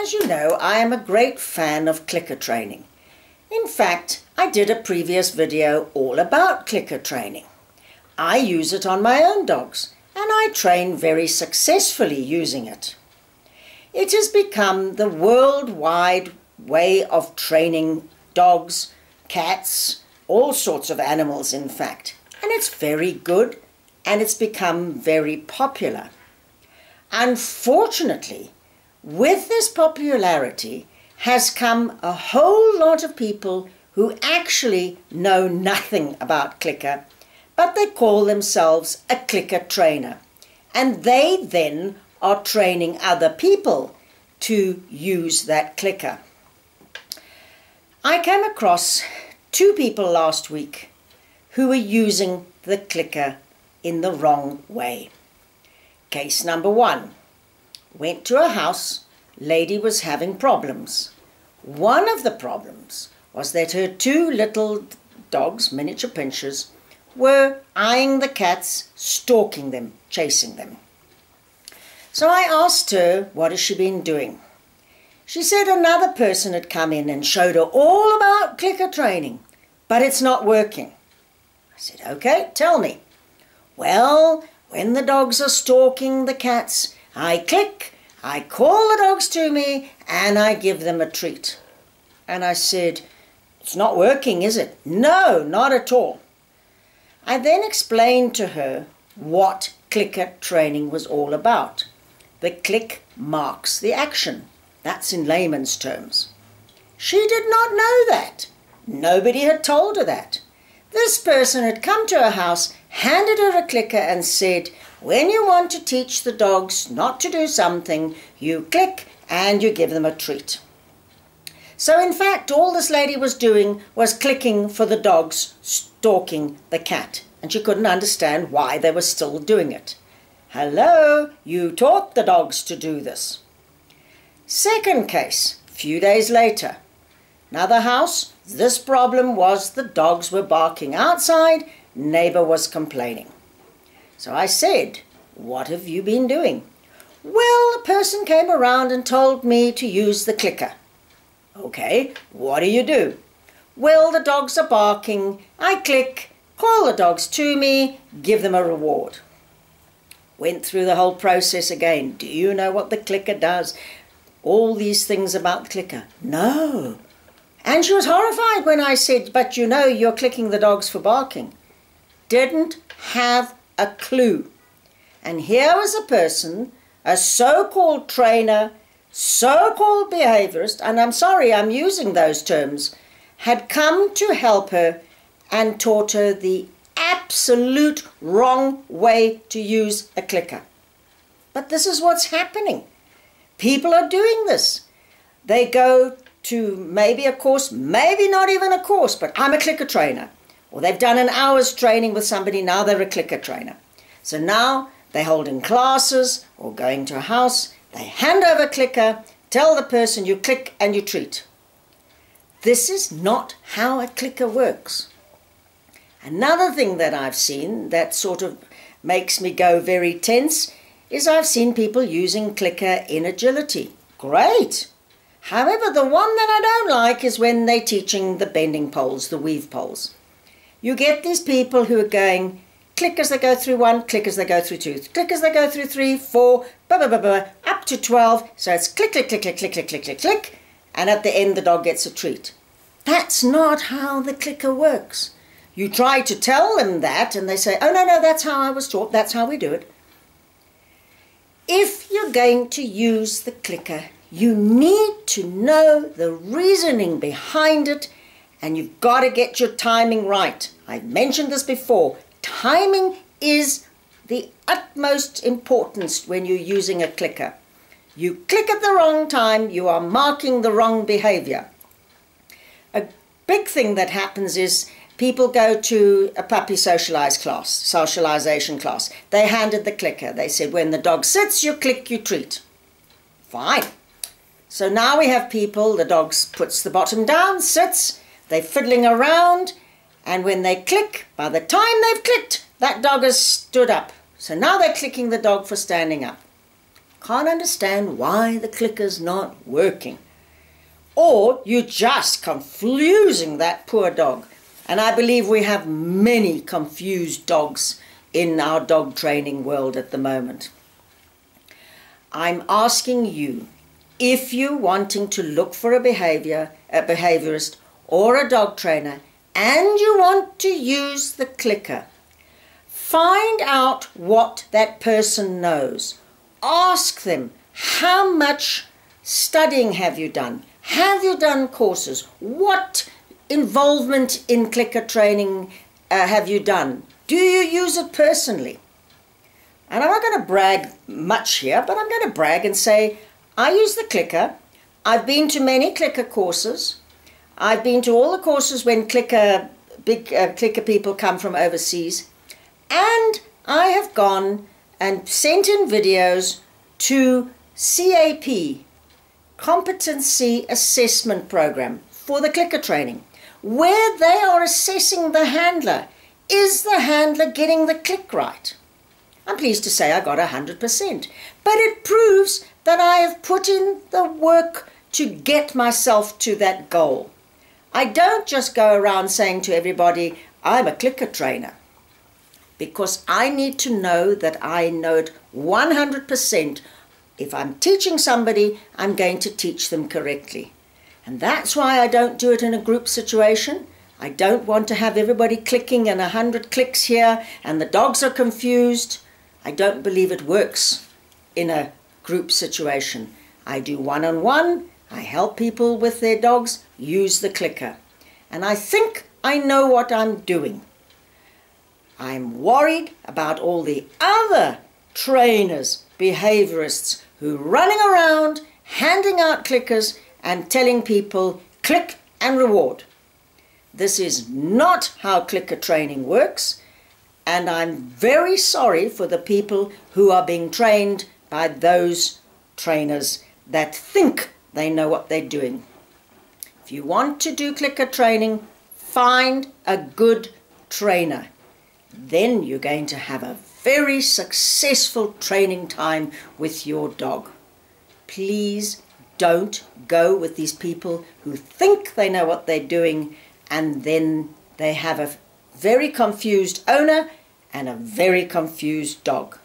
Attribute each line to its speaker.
Speaker 1: As you know, I am a great fan of clicker training. In fact, I did a previous video all about clicker training. I use it on my own dogs, and I train very successfully using it. It has become the worldwide way of training dogs, cats, all sorts of animals in fact, and it's very good and it's become very popular. Unfortunately, with this popularity has come a whole lot of people who actually know nothing about clicker, but they call themselves a clicker trainer, and they then are training other people to use that clicker. I came across two people last week who were using the clicker in the wrong way. Case number one. Went to a house, lady was having problems. One of the problems was that her two little dogs, miniature pinschers, were eyeing the cats, stalking them, chasing them. So I asked her, what has she been doing? She said another person had come in and showed her all about clicker training, but it's not working. I said, okay, tell me. Well, when the dogs are stalking the cats, I click, I call the dogs to me, and I give them a treat. And I said, it's not working, is it? No, not at all. I then explained to her what clicker training was all about. The click marks the action. That's in layman's terms. She did not know that. Nobody had told her that. This person had come to her house, handed her a clicker and said, when you want to teach the dogs not to do something, you click and you give them a treat. So in fact, all this lady was doing was clicking for the dogs stalking the cat, and she couldn't understand why they were still doing it. Hello, you taught the dogs to do this. Second case, a few days later. Another house, this problem was the dogs were barking outside, neighbour was complaining. So I said, what have you been doing? Well, a person came around and told me to use the clicker. Okay, what do? Well, the dogs are barking, I click, call the dogs to me, give them a reward. Went through the whole process again. Do you know what the clicker does? All these things about the clicker. No. And she was horrified when I said, but you know you're clicking the dogs for barking. Didn't have a clue. And here was a person, a so-called trainer, so-called behaviourist, and I'm sorry I'm using those terms, had come to help her and taught her the absolute wrong way to use a clicker. But this is what's happening. People are doing this. They go to maybe a course, maybe not even a course, but I'm a clicker trainer. Or they've done an hour's training with somebody, now they're a clicker trainer. So now they're holding classes or going to a house, they hand over a clicker, tell the person you click and you treat. This is not how a clicker works. Another thing that I've seen that sort of makes me go very tense is I've seen people using clicker in agility. Great! However, the one that I don't like is when they're teaching the bending poles, the weave poles. You get these people who are going, click as they go through 1, click as they go through 2, click as they go through 3, 4, up to 12. So it's click, click, click, click, click, click, click, click, click, and at the end the dog gets a treat. That's not how the clicker works. You try to tell them that and they say, oh no, that's how I was taught, that's how we do it. If you're going to use the clicker, you need to know the reasoning behind it, and you've got to get your timing right. I've mentioned this before. Timing is the utmost importance when you're using a clicker. You click at the wrong time, you are marking the wrong behavior. A big thing that happens is people go to a puppy socialization class. They handed the clicker. They said, when the dog sits, you click, you treat. Fine. So now we have people, the dog puts the bottom down, sits, they're fiddling around, and when they click, by the time they've clicked, that dog has stood up. So now they're clicking the dog for standing up. can't understand why the clicker's not working. Or you're just confusing that poor dog. And I believe we have many confused dogs in our dog training world at the moment. I'm asking you, if you're wanting to look for a behaviorist or a dog trainer, and you want to use the clicker, find out what that person knows. Ask them, how much studying have you done? Have you done courses? What involvement in clicker training have you done? Do you use it personally? And I'm not going to brag much here, but I'm going to brag and say, I use the clicker. I've been to many clicker courses. I've been to all the courses when big clicker people come from overseas. And I have gone and sent in videos to CAP, Competency Assessment Program, for the clicker training, where they are assessing the handler. Is the handler getting the click right? I'm pleased to say I got 100%, but it proves that I have put in the work to get myself to that goal. I don't just go around saying to everybody, I'm a clicker trainer, because I need to know that I know it 100%. If I'm teaching somebody, I'm going to teach them correctly. And that's why I don't do it in a group situation. I don't want to have everybody clicking and 100 clicks here and the dogs are confused. I don't believe it works in a group situation. I do one-on-one. I help people with their dogs use the clicker. And I think I know what I'm doing. I'm worried about all the other trainers, behaviorists, who are running around handing out clickers and telling people click and reward. This is not how clicker training works, and I'm very sorry for the people who are being trained by those trainers that think they know what they're doing. If you want to do clicker training, find a good trainer. Then you're going to have a very successful training time with your dog. Please don't go with these people who think they know what they're doing, and then they have a very confused owner and a very confused dog.